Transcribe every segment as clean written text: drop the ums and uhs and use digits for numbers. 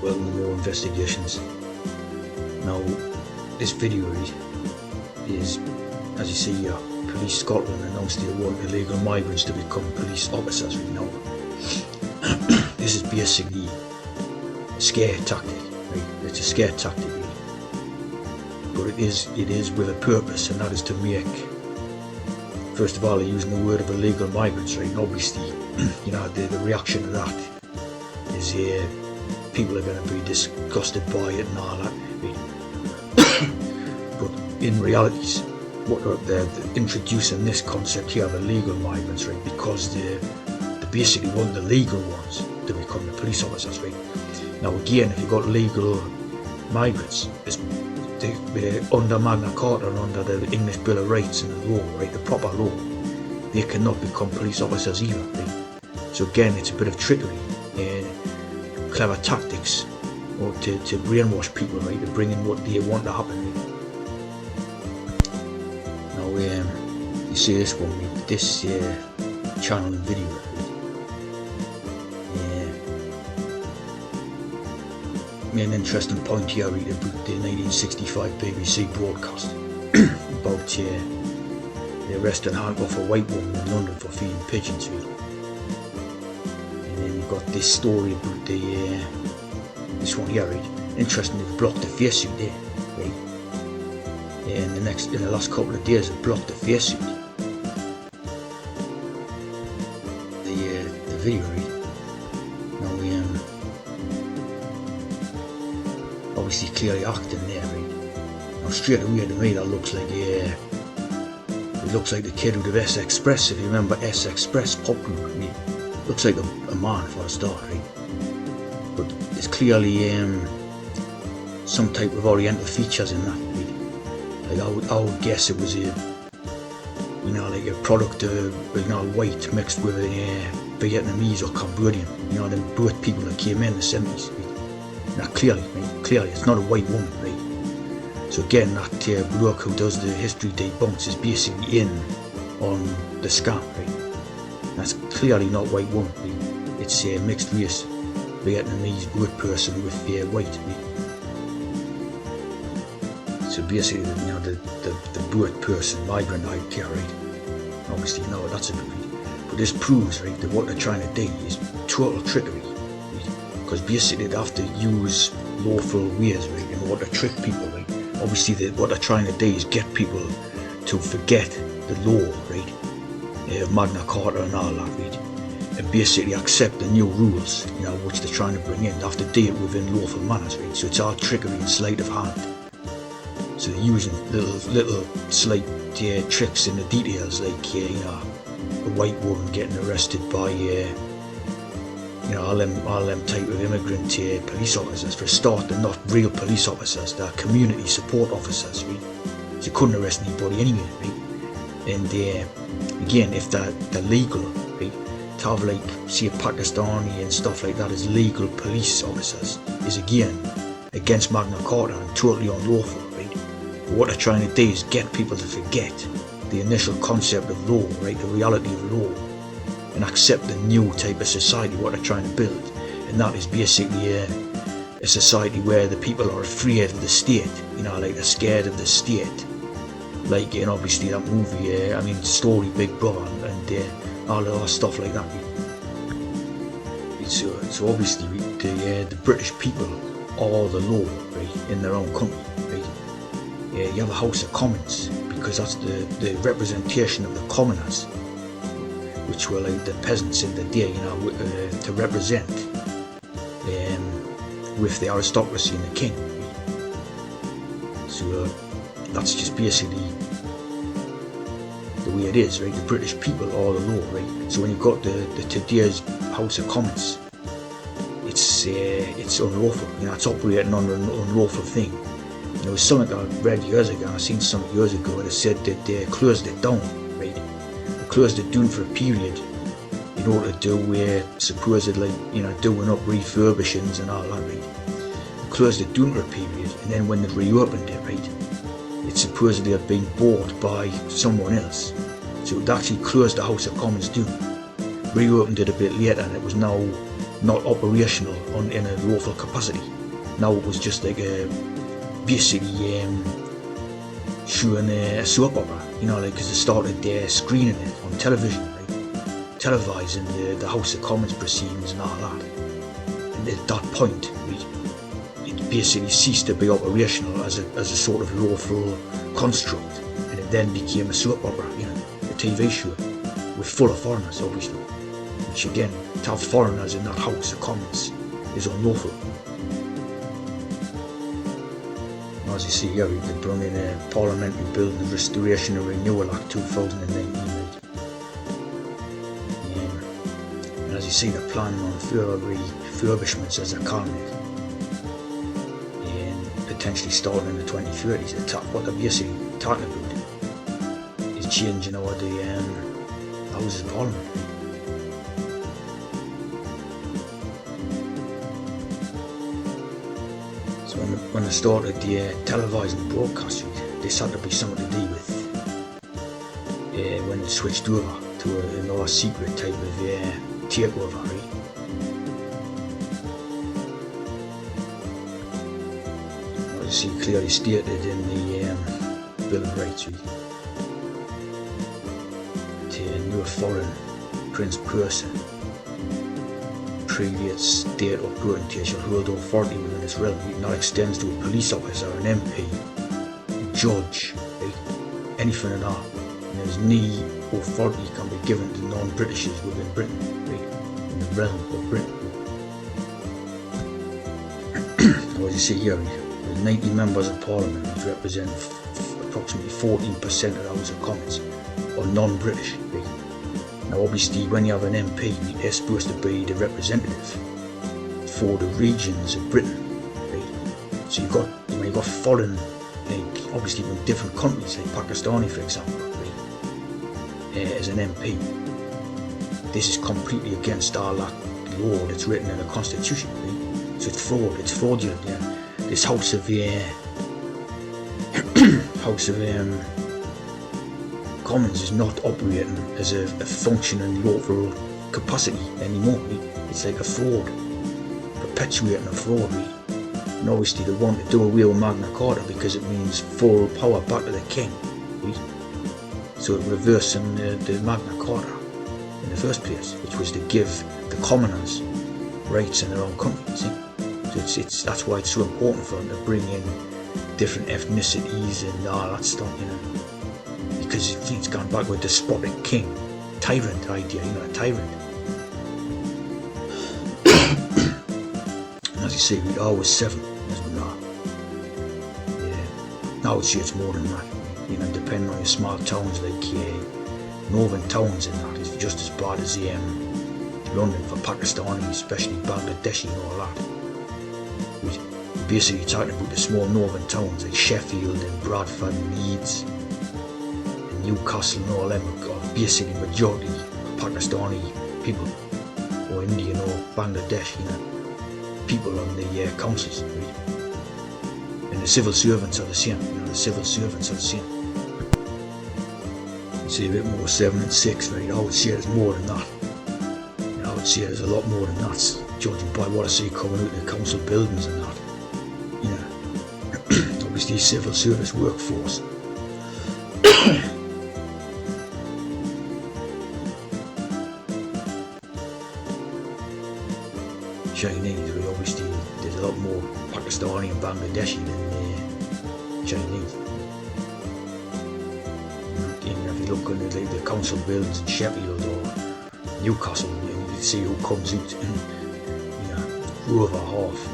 Welcome to more investigations. Now, this video is, as you see here, Police Scotland announced they want illegal migrants to become police officers. Now, this is basically a scare tactic. Right? It's a scare tactic, really. But it is with a purpose, and that is to make. First of all, they're using the word of illegal migrants, right? And obviously, the reaction to that is people are going to be disgusted by it and all that. But in reality, what they're introducing this concept here of illegal migrants, right? Because they basically want the legal ones to become the police officers, right? Now again, if you've got legal migrants, they're under Magna Carta and under the English Bill of Rights and the law, right? The proper law, they cannot become police officers either, right? So again, it's a bit of trickery and clever tactics, or to brainwash people, right? To bring in what they want to happen, right? Now, you see this one, right? This channel and video, right? Made an interesting point here, right, about the 1965 BBC broadcast about the arrest and handcuff of a white woman in London for feeding pigeons, right? And then you've got this story about this one here, right? Interesting, they've blocked the face suit there, right? And in the last couple of days, they've blocked the face suit. The video, right? Now, obviously clearly acting there, right? Now straight away to me that looks like it looks like the kid out of S Express, if you remember S Express pop group. I mean, looks like a man for a start, right? But there's clearly some type of oriental features in that, right? Like I would guess it was like a product of white mixed with Vietnamese or Cambodian, them both people that came in the 70s, right? Now clearly, it's not a white woman, right? So again, that bloke who does the history debunks is basically in on the scam, right? That's clearly not white woman, right? It's a mixed race Vietnamese black person with white, right? So basically, the black person, migrant idea, right? Obviously, that's a bit, right? But this proves, right, that what they're trying to do is total trickery. Because basically they have to use lawful ways, right, in order to trick people, right? Obviously what they're trying to do is get people to forget the law, right, of Magna Carta and all that, right, and basically accept the new rules, which they're trying to bring in. They have to do it within lawful manners, right? So it's all trickery and sleight of hand. So they're using little slight tricks in the details, like a white woman getting arrested by all them type of immigrant police officers. For a start, they're not real police officers, they're community support officers, right? So you couldn't arrest anybody anyway, right? And again, if they're legal, right, to have like, say, Pakistani and stuff like that as legal police officers is again against Magna Carta and totally unlawful, right? But what they're trying to do is get people to forget the initial concept of law, right, the reality of law, and accept the new type of society what they're trying to build. And that is basically a society where the people are afraid of the state, like they're scared of the state, like in obviously that movie, Story, Big Brother, and all of that stuff like that. So obviously the British people are the law, right, in their own country, right? You have a House of Commons because that's the representation of the commoners, which were like the peasants in the day, to represent with the aristocracy and the king. So that's just basically the way it is, right? The British people are the law, right? So when you've got the today's House of Commons, it's unlawful. It's operating under an unlawful thing. It was something I read years ago. I seen something years ago that said that they closed it down, right? Closed it down for a period in order to do supposedly doing up refurbishings and all that, right? They closed it down for a period, and then when they reopened it, right, it supposedly had been bought by someone else. So it actually closed the House of Commons down, reopened it a bit later, and it was now not operational in a lawful capacity. Now it was just like basically showing a soap opera, like because they started screening it on television, right? Televising the House of Commons proceedings and all that. And at that point, it basically ceased to be operational as a sort of lawful construct, and it then became a soap opera, a TV show with full of foreigners, obviously. Which again, to have foreigners in that House of Commons is unlawful. As you see here, they brought in a Parliamentary Building Restoration and Renewal Act 2019. And as you see, they're planning on further refurbishments, as they're calling it, and potentially starting in the 2030s. What they're basically talking about is changing all the Houses of Parliament. So when they started the televising broadcast, this had to be something to do with when it switched over to another secret type of takeover, right? As you see, clearly stated in the Bill of Rights, right? No foreign prince person, previous state or potentate shall hold authority within its realm. It not extends to a police officer, an MP, a judge, right? Anything at all. And there's no authority can be given to non-Britishers within Britain, right? In the realm of Britain. As you see here, there's 90 members of Parliament which represent approximately 14% of the House of Commons are non-British, right? Now obviously when you have an MP, they're supposed to be the representative for the regions of Britain, right? So you've got foreign, like obviously from different countries, like Pakistani for example, right? As an MP. This is completely against all that law that's written in the Constitution, right? So it's fraud, it's fraudulent, yeah. This House of Commons is not operating as a functioning lawful capacity anymore, right? It's like a fraud, perpetuating a fraud, right? And obviously they want to do away with Magna Carta because it means full power back to the king, right? So it reversing the Magna Carta in the first place, which was to give the commoners rights in their own country, see? So that's why it's so important for them to bring in different ethnicities and all that stuff, because it's gone back with despotic king, tyrant idea, a tyrant. As you see, we always 7, as we are. Yeah. Now it's more than that. Depending on your small towns like northern towns and that, it's just as bad as London for Pakistani, especially Bangladeshi and all that. We're basically talking about the small northern towns like Sheffield and Bradford and Leeds. Newcastle and all them are basically majority Pakistani people, or Indian or Bangladesh, people on the councils, right? And the civil servants are the same, See a bit more 7 and 6, right? I would say there's more than that. I would say there's a lot more than that, judging by what I see coming out of the council buildings and that. Obviously civil service workforce. Chinese, but obviously there's a lot more Pakistani and Bangladeshi than Chinese. Even if you look at the council buildings in Sheffield or Newcastle, you see who comes out,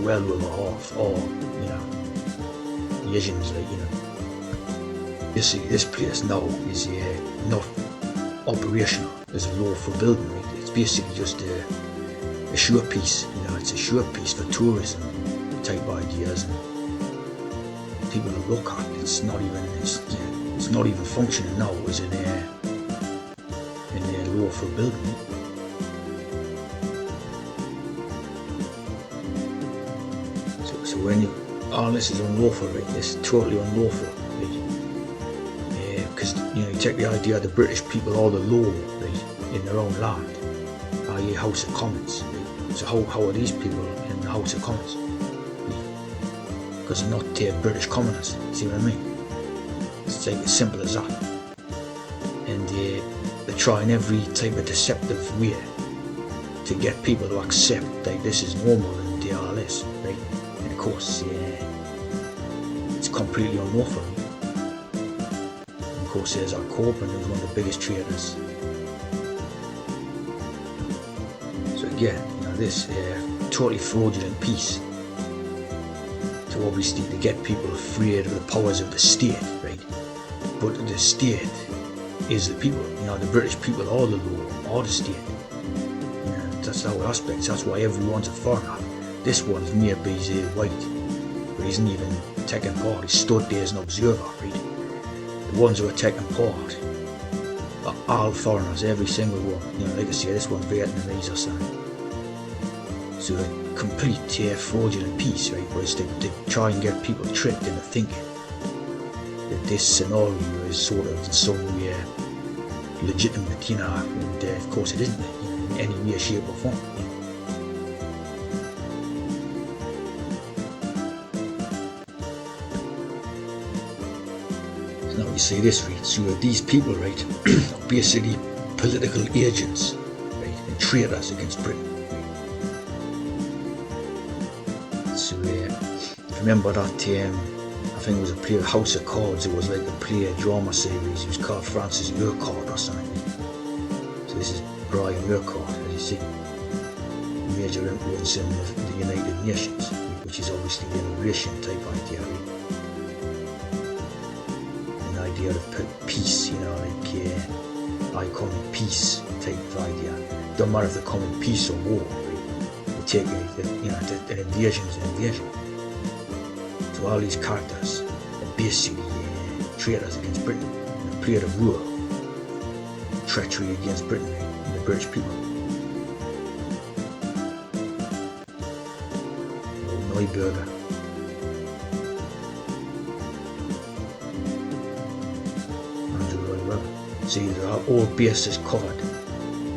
well over half, or Asians, This place now is not operational as a lawful building, right? It's basically just a showpiece, it's a showpiece for tourism type ideas, and people to look at. It's not even functioning now as in a lawful building. So when all this is unlawful, right? It's totally unlawful, right? Because you take the idea of the British people are the law, right, in their own land, i.e. House of Commons, right? So how are these people in the House of Commons? Because they're not British commoners. See what I mean? It's like as simple as that. And they're trying every type of deceptive way to get people to accept like this is normal and they are less, right? And of course, it's completely unlawful. And of course, there's our Corbyn, who's one of the biggest traitors. So again, this totally fraudulent piece to obviously to get people afraid of the powers of the state, right? But the state is the people. The British people are the law, are the state. That's our aspects. That's why everyone's a foreigner. This one's maybe he's white, but he isn't even taking part. He stood there as an observer, right? The ones who are taking part are all foreigners, every single one. Like I say, this one's Vietnamese or something. So a complete fraudulent piece, right? But it's to try and get people tricked into thinking that this scenario is sort of in some way legitimate, and of course it isn't, in any way, shape or form. So now you see this, right? So these people, right, are basically political agents, right, and traitors against Britain. So remember that I think it was a play, House of Cards. It was like a drama series. It was called Francis Urquhart or something. So this is Brian Urquhart, as you see, major influence in the United Nations, which is obviously the immigration type idea, right? An idea of peace, like iconic peace type of idea. Don't matter if they're coming peace or war. Take an invasion is an invasion. So all these characters are basically traitors against Britain, and played a war, treachery against Britain and the British people. Neuberger. Andrew Lloyd Webber. So there are all bases covered,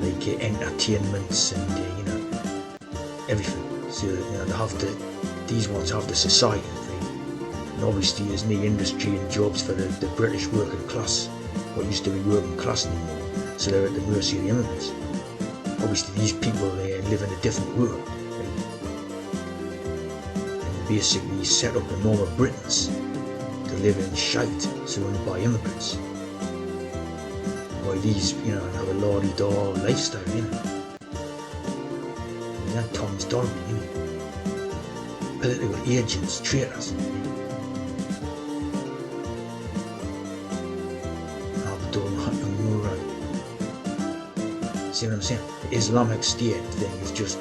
like entertainments and everything. So these ones have the society, right? And obviously there's no industry and jobs for the British working class, what used to be working class anymore. So they're at the mercy of the immigrants. Obviously these people, they live in a different world, right? And basically set up the normal Britons to live in shite surrounded by immigrants. While these, have a la-di-da lifestyle, That Thomas Dolby, political agents, traitors. Abdul Hamura. See what I'm saying? The Islamic State thing is just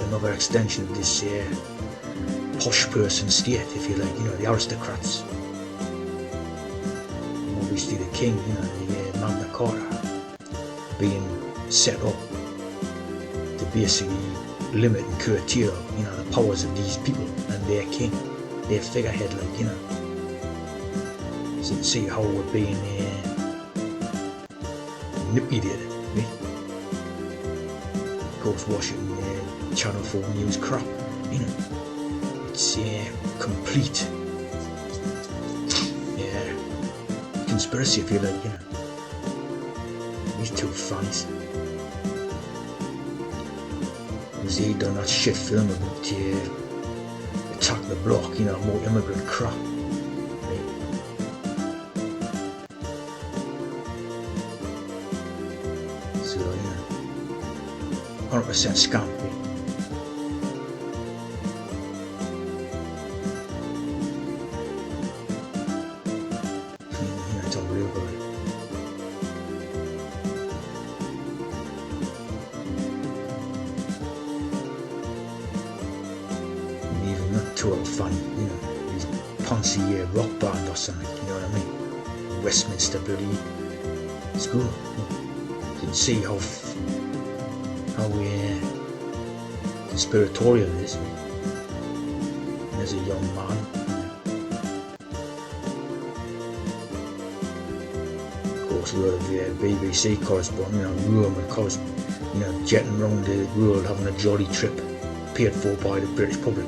another extension of this posh person state, if you like, the aristocrats. And obviously the king, the Magna Carta being set up to basically limit and curtail, the powers of these people and their king, their figurehead, So you see how we're being manipulated, right? Of course, watching Channel 4 news crap, It's complete conspiracy, if you like, These two funnies. He done that shit film about attack the block, more immigrant crap. Right? So 100% scam. Right? It's unbelievable. Right? Total fun, these Ponzi rock band or something, you know what I mean? Westminster bloody school. You can see how conspiratorial it is. And as a young man, of course, a lot of BBC correspondent, Roman jetting around the world, having a jolly trip, paid for by the British public.